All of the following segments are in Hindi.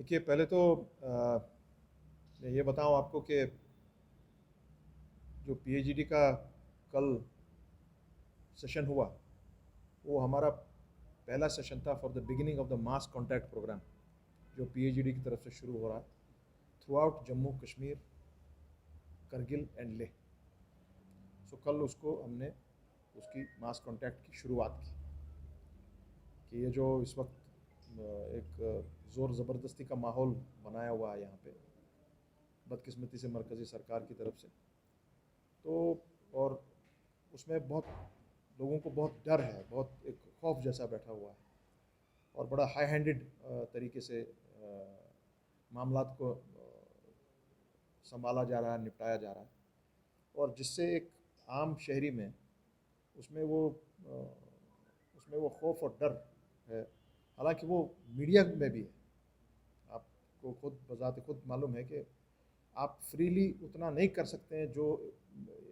देखिए, पहले तो मैं ये बताऊं आपको कि जो पीएचडी का कल सेशन हुआ, वो हमारा पहला सेशन था for the beginning of the mass contact programme, जो पीएचडी की तरफ से शुरू हो रहा है throughout Jammu Kashmir, Kargil and Leh. So कल उसको हमने उसकी मास कॉन्टैक्ट की शुरुआत की कि ये जो इस वक्त एक ज़ोर ज़बरदस्ती का माहौल बनाया हुआ है यहाँ पे, बदकिस्मती से मरकज़ी सरकार की तरफ से, तो और उसमें बहुत लोगों को बहुत डर है, बहुत एक खौफ जैसा बैठा हुआ है और बड़ा हाई हैंडेड तरीके से मामलात को संभाला जा रहा है, निपटाया जा रहा है, और जिससे एक आम शहरी में उसमें वो खौफ और डर है। हालांकि वो मीडिया में भी है, आपको खुद बजाते खुद मालूम है कि आप फ्रीली उतना नहीं कर सकते हैं जो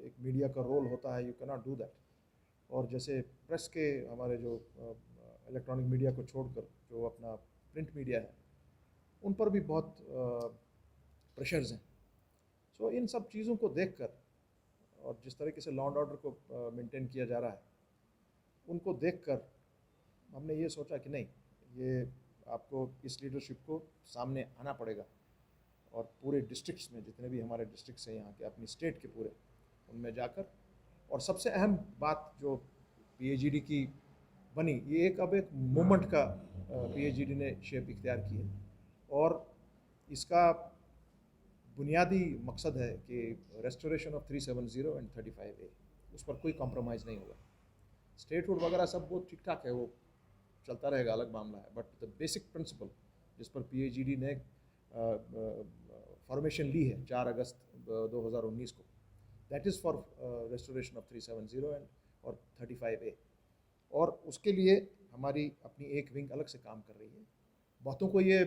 एक मीडिया का रोल होता है, you can not do that. और जैसे प्रेस के हमारे जो इलेक्ट्रॉनिक मीडिया को छोड़कर जो अपना प्रिंट मीडिया है, उन पर भी बहुत प्रेशर्स हैं। सो इन सब चीज़ों को देखकर और जिस तरीके से लॉ एंड ऑर्डर को मेंटेन किया जा रहा है, उनको देखकर हमने ये सोचा कि नहीं, ये आपको इस लीडरशिप को सामने आना पड़ेगा और पूरे डिस्ट्रिक्ट्स में, जितने भी हमारे डिस्ट्रिक्ट्स हैं यहाँ के, अपनी स्टेट के पूरे, उनमें जाकर, और सबसे अहम बात जो पीएचडी की बनी, ये अब एक मूवमेंट का पीएचडी ने शेप इख्तियार की है, और इसका बुनियादी मकसद है कि रेस्टोरेशन ऑफ 370 एंड 35A, उस पर कोई कॉम्प्रोमाइज़ नहीं होगा। स्टेटहुड वगैरह सब वो ठीक ठाक है, वो चलता रहेगा, अलग मामला है, बट द बेसिक प्रिंसिपल जिस पर पीएचडी ने फॉर्मेशन ली है 4 अगस्त 2019 को, that is for restoration of 370 and और 35A, और उसके लिए हमारी अपनी एक विंग अलग से काम कर रही है। बहुतों को ये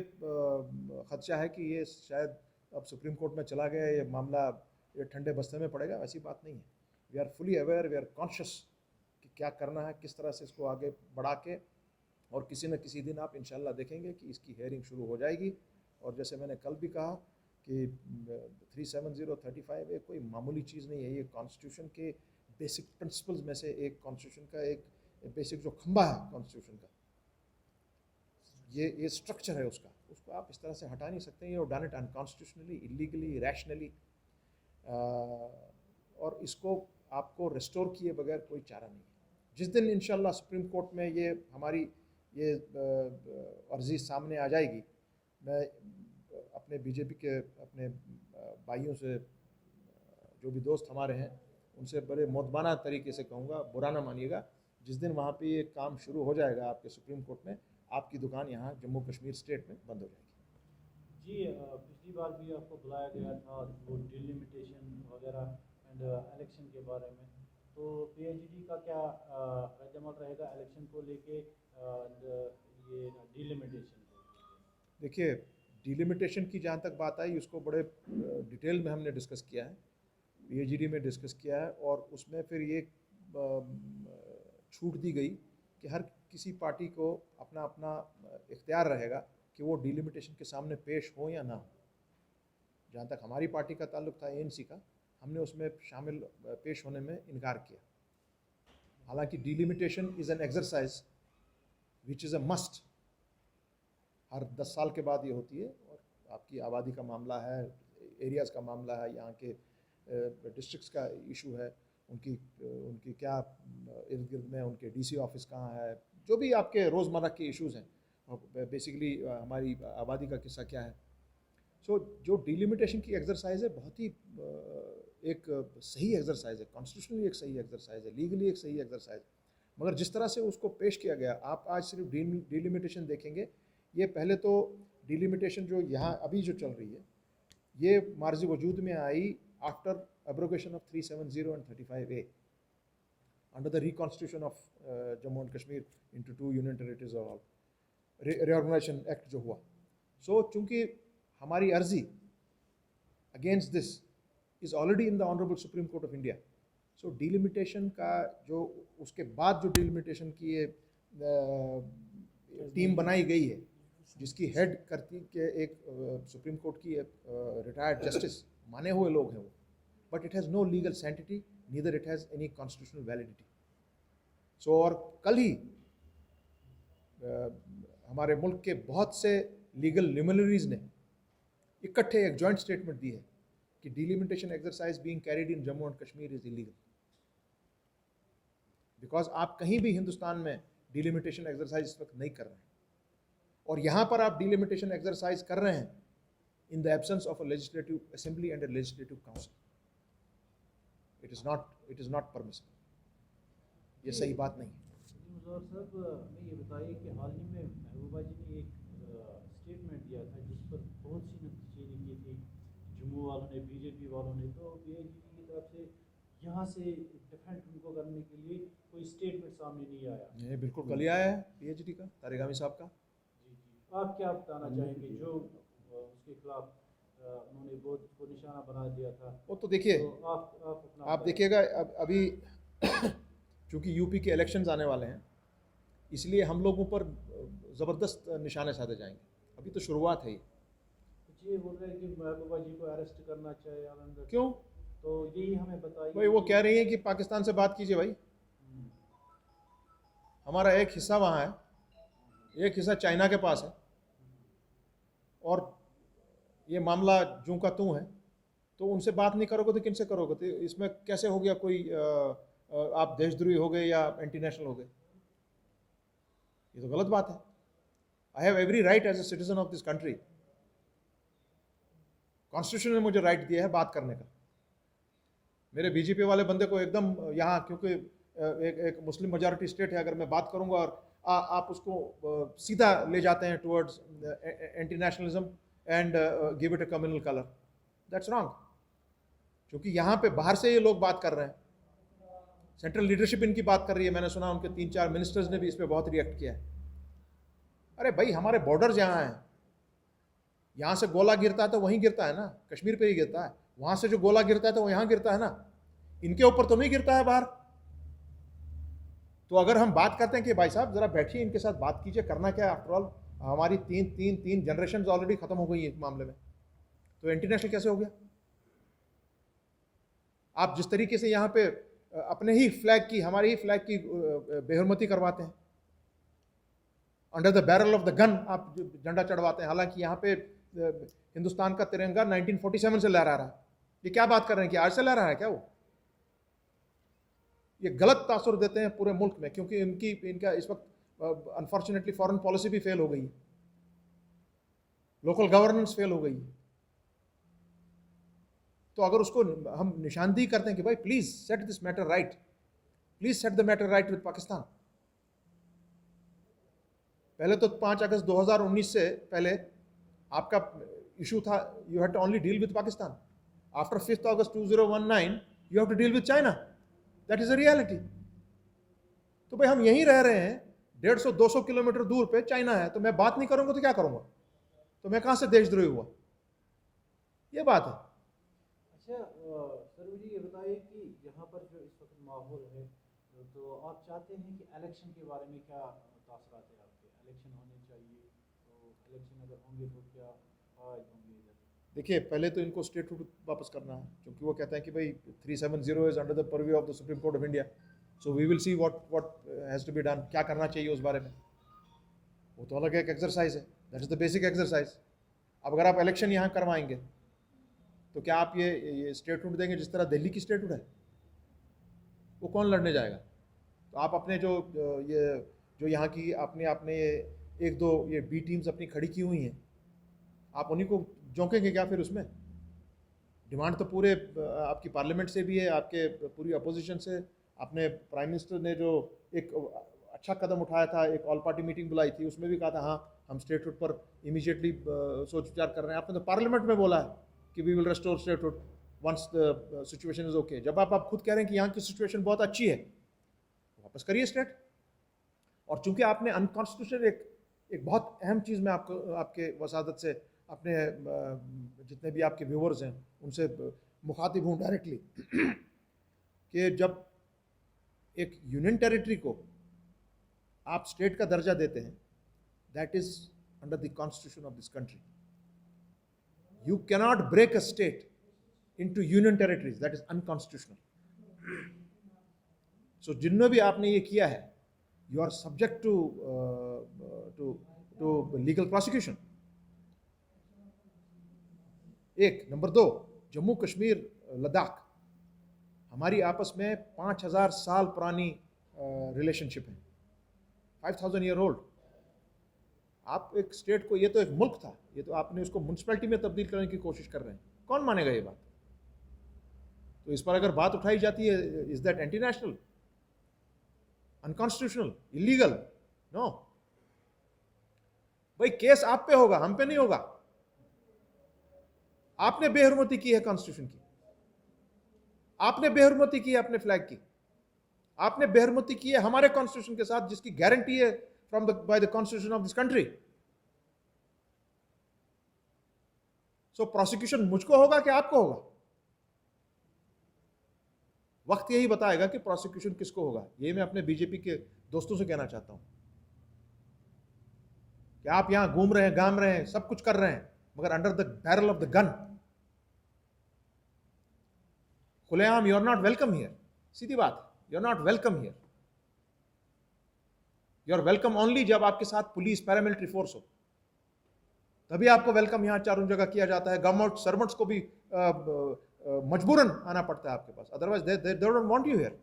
खदशा है कि ये शायद अब सुप्रीम कोर्ट में चला गया, ये मामला ये ठंडे बस्ते में पड़ेगा। ऐसी बात नहीं है। We are fully aware, we are conscious कि क्या करना है, किस तरह से इसको आगे बढ़ा के, और किसी न किसी दिन आप इंशाल्लाह देखेंगे कि इसकी हेयरिंग शुरू हो जाएगी। और जैसे मैंने कल भी कहा कि 370 35A कोई मामूली चीज़ नहीं है, ये कॉन्स्टिट्यूशन के बेसिक प्रिंसिपल्स में से एक, कॉन्स्टिट्यूशन का एक बेसिक जो खंबा है कॉन्स्टिट्यूशन का, ये स्ट्रक्चर है उसको आप इस तरह से हटा नहीं सकते। ये done it unconstitutionally, illegally, rationally, और इसको आपको रेस्टोर किए बगैर कोई चारा नहीं है। जिस दिन इंशाल्लाह सुप्रीम कोर्ट में ये हमारी ये अर्जी सामने आ जाएगी, मैं अपने बीजेपी के अपने भाइयों से, जो भी दोस्त हमारे हैं, उनसे बड़े मोदबाना तरीके से कहूँगा, बुरा ना मानिएगा, जिस दिन वहाँ पे ये काम शुरू हो जाएगा आपके सुप्रीम कोर्ट में, आपकी दुकान यहाँ जम्मू कश्मीर स्टेट में बंद हो जाएगी। जी, पिछली बार भी आपको बुलाया गया था वो डिलिमिटेशन वगैरह एंड इलेक्शन के बारे में, तो पीएचडी का क्या रद्द-ए-अमल रहेगा इलेक्शन को लेके, ये डिलिमिटेशन को? देखिए, डिलिमिटेशन की जहाँ तक बात आई, उसको बड़े डिटेल में हमने डिस्कस किया है, पीएचडी में डिस्कस किया है, और उसमें फिर ये छूट दी गई कि हर किसी पार्टी को अपना अपना इख्तियार रहेगा कि वो डिलिमिटेशन के सामने पेश हो या ना हो। जहाँ तक हमारी पार्टी का ताल्लुक था, एएनसी का, हमने उसमें शामिल पेश होने में इनकार किया। हालांकि delimitation is an exercise which is a must, हर 10 साल के बाद ये होती है, और आपकी आबादी का मामला है, एरियाज़ का मामला है, यहाँ के डिस्ट्रिक्ट्स का इशू है, उनकी क्या इर्द गिर्द में उनके डीसी ऑफिस कहाँ है, जो भी आपके रोज़मर्रा के इश्यूज़ हैं, और बेसिकली हमारी आबादी का किस्सा क्या है। सो जो डिलिमिटेशन की एक्सरसाइज है, बहुत ही एक सही एक्सरसाइज है, कॉन्स्टिट्यूशनली एक सही एक्सरसाइज है, लीगली एक सही एक्सरसाइज, मगर जिस तरह से उसको पेश किया गया, आप आज सिर्फ डिलिमिटेशन देखेंगे, ये पहले तो डिलिमिटेशन जो यहाँ अभी जो चल रही है, ये मार्जी वजूद में आई after abrogation of 370 and 35A under the reconstitution of Jammu and Kashmir into 2 union territories और रीऑर्गेनाइजेशन एक्ट जो हुआ। सो चूँकि हमारी अर्जी against this is already in the honourable Supreme Court of India, so delimitation का जो उसके बाद जो डिलिमिटेशन की ये टीम बनाई गई है, जिसकी हेड करती के एक सुप्रीम कोर्ट की रिटायर्ड जस्टिस माने हुए लोग हैं वो, but it has no legal sanctity, neither it has any constitutional validity. So और कल ही हमारे मुल्क के बहुत से लीगल ल्यूमिनरीज ने इकट्ठे एक जॉइंट स्टेटमेंट दी है कि delimitation exercise being carried in Jammu and Kashmir is illegal, because आप कहीं भी हिंदुस्तान में डिलिमिटेशन एक्सरसाइज इस वक्त नहीं कर रहे हैं, और यहाँ पर आप डिलिमिटेशन एक्सरसाइज कर रहे हैं in the absence of a legislative assembly and a legislative council. It is not permissible, ये सही बात नहीं है। मुज़फ़्फ़र साहब, मैं ये बताइए कि हाल ही में महबूबा जी ने एक स्टेटमेंट दिया था जिस पर बहुत सी नुक्ताचीनी की थी जम्मू वालों ने, बीजेपी वालों ने, तो पीएचडी की तरफ से यहाँ से डिफेंड उनको करने के लिए कोई स्टेटमेंट सामने नहीं आया। ये बिल्कुल कल ही आया है पीएचडी का, तारिगामी साहब का। जी जी, आप क्या बताना चाहेंगे जो उसके खिलाफ उन्होंने बहुत को निशाना बना दिया था? वो तो देखिए, तो आप देखिएगा अभी चूँकि यूपी के इलेक्शंस आने वाले हैं, इसलिए हम लोगों पर ज़बरदस्त निशाने साधे जाएंगे। अभी तो शुरुआत है ये। कुछ ये बोल रहे हैं कि महबूबा जी को अरेस्ट करना चाहिए आनंद, क्यों? तो यही हमें बताइए। भाई वो कह रही हैं कि पाकिस्तान से बात कीजिए भाई, हमारा एक हिस्सा वहाँ है, एक हिस्सा चाइना के पास है, और ये मामला जूं का तूं है, तो उनसे बात नहीं करोगे तो किन से करोगे? तो इसमें कैसे हो गया कोई आप देशद्रोही हो गए या एंटी नेशनल हो गए? ये तो गलत बात है। I have every right as a citizen of this country, constitution ने मुझे राइट दिया है बात करने का। मेरे बीजेपी वाले बंदे को एकदम यहाँ, क्योंकि एक मुस्लिम मेजॉरिटी स्टेट है, अगर मैं बात करूँगा और आप उसको सीधा ले जाते हैं towards anti nationalism and give it a communal colour, that's wrong. क्योंकि यहाँ पे बाहर से ये लोग बात कर रहे हैं, सेंट्रल लीडरशिप इनकी बात कर रही है, मैंने सुना उनके 3-4 मिनिस्टर्स ने भी इस पर बहुत रिएक्ट किया है। अरे भाई, हमारे बॉर्डर्स यहाँ हैं, यहाँ से गोला गिरता है तो वहीं गिरता है ना, कश्मीर पे ही गिरता है। वहाँ से जो गोला गिरता है तो वो यहाँ गिरता है ना, इनके ऊपर तो नहीं गिरता है बाहर। तो अगर हम बात करते हैं कि भाई साहब ज़रा बैठिए, इनके साथ बात कीजिए, करना क्या है, आफ्टरऑल हमारी तीन जनरेशन ऑलरेडी खत्म हो गई है इस मामले में, तो इंटरनेशनल कैसे हो गया? आप जिस तरीके से यहाँ पे अपने ही फ्लैग की, हमारे ही फ्लैग की बेहरमती करवाते हैं, under the barrel of the gun आप झंडा चढ़वाते हैं, हालांकि यहाँ पे हिंदुस्तान का तिरंगा 1947 से लहरा रहा है। ये क्या बात कर रहे हैं कि आज से लहरा रहा है क्या? वो ये गलत तासुर देते हैं पूरे मुल्क में, क्योंकि इनका इस वक्त अनफॉर्चुनेटली फॉरेन पॉलिसी भी फेल हो गई है, लोकल गवर्नेंस फेल हो गई है। तो अगर उसको हम निशानदेही करते हैं कि भाई please set this matter right, please set the matter right with Pakistan. पहले तो 5 अगस्त 2019 से पहले आपका इशू था, you had to only deal with Pakistan. After 5 August 2019 you have to deal with China, that is a reality. तो भाई हम यहीं रह रहे हैं, 150-200 किलोमीटर दूर पे चाइना है, तो मैं बात नहीं करूंगा तो क्या करूंगा? तो मैं कहां से देशद्रोही हुआ? ये बात है। अच्छा सर, मुझे ये बताइए कि यहाँ पर जो इस वक्त माहौल है, तो आप चाहते हैं कि इलेक्शन के बारे में क्या तासरात है आपके? इलेक्शन होने चाहिए, तो इलेक्शन अगर होंगे तो क्या आज होंगे इधर? देखिए, पहले तो इनको स्टेटहुड वापस करना है, क्योंकि वो कहते हैं कि भाई 370 is under the purview of the Supreme Court of India, so we will see what has to be done, क्या करना चाहिए उस बारे में। वो तो अलग एक एक्सरसाइज है, that is the basic exercise. अब अगर आप इलेक्शन यहाँ करवाएंगे तो क्या आप ये स्टेटहुड देंगे जिस तरह दिल्ली की स्टेटहुड है? वो कौन लड़ने जाएगा? तो आप अपने जो यहाँ की आपने ये 1-2 ये बी टीम्स अपनी खड़ी की हुई हैं, आप उन्हीं को झोंकेंगे क्या फिर उसमें? डिमांड तो पूरे आपकी पार्लियामेंट से भी है, आपके पूरी अपोजिशन से। अपने प्राइम मिनिस्टर ने जो एक अच्छा कदम उठाया था, एक ऑल पार्टी मीटिंग बुलाई थी, उसमें भी कहा था हाँ हम स्टेटहुड पर इमीडिएटली सोच विचार कर रहे हैं। आपने तो पार्लियामेंट में बोला है कि we will restore statehood once the situation is okay. जब आप खुद कह रहे हैं कि यहाँ की सिचुएशन बहुत अच्छी है, तो वापस करिए स्टेट। और चूंकि आपने अनकॉन्स्टिट्यूशनल एक बहुत अहम चीज़ में आपके वसादत से अपने जितने भी आपके व्यूवर्स हैं उनसे मुखातिब हूँ डायरेक्टली कि जब एक यूनियन टेरिटरी को आप स्टेट का दर्जा देते हैं, that is under the constitution of this country. You cannot break a state into union territories. That is unconstitutional. So जिन्होंने भी आपने ये किया है, you are subject to legal prosecution. एक नंबर 2, जम्मू कश्मीर लद्दाख हमारी आपस में 5000 साल पुरानी रिलेशनशिप है, 5000 ईयर ओल्ड. आप एक स्टेट को, ये तो एक मुल्क था, ये तो आपने उसको म्यूनसिपैलिटी में तब्दील करने की कोशिश कर रहे हैं. कौन मानेगा ये बात? तो इस पर अगर बात उठाई जाती है, is that anti national, unconstitutional, illegal? No. भाई केस आप पे होगा, हम पे नहीं होगा. आपने बेहरमती की है कॉन्स्टिट्यूशन की, आपने बेहरमती की है अपने फ्लैग की, आपने बेहरमती की है हमारे कॉन्स्टिट्यूशन के साथ, जिसकी गारंटी है from by the constitution of this country. So prosecution मुझको होगा कि आपको होगा? वक्त यही बताएगा कि प्रोसिक्यूशन किसको होगा. ये मैं अपने बीजेपी के दोस्तों से कहना चाहता हूं कि आप यहां घूम रहे हैं, घाम रहे हैं, सब कुछ कर रहे हैं, मगर under the barrel of the gun, खुलेआम, you are not welcome here. सीधी बात, you are not welcome here. You are welcome only जब आपके साथ पुलिस, पैरामिलिट्री फोर्स हो, तभी आपको वेलकम यहां चारों जगह किया जाता है. गवर्नमेंट सर्वेंट्स को भी मजबूरन आना पड़ता है आपके पास, otherwise they don't want you here.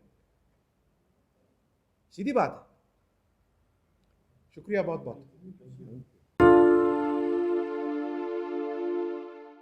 सीधी बात है. शुक्रिया बहुत बहुत.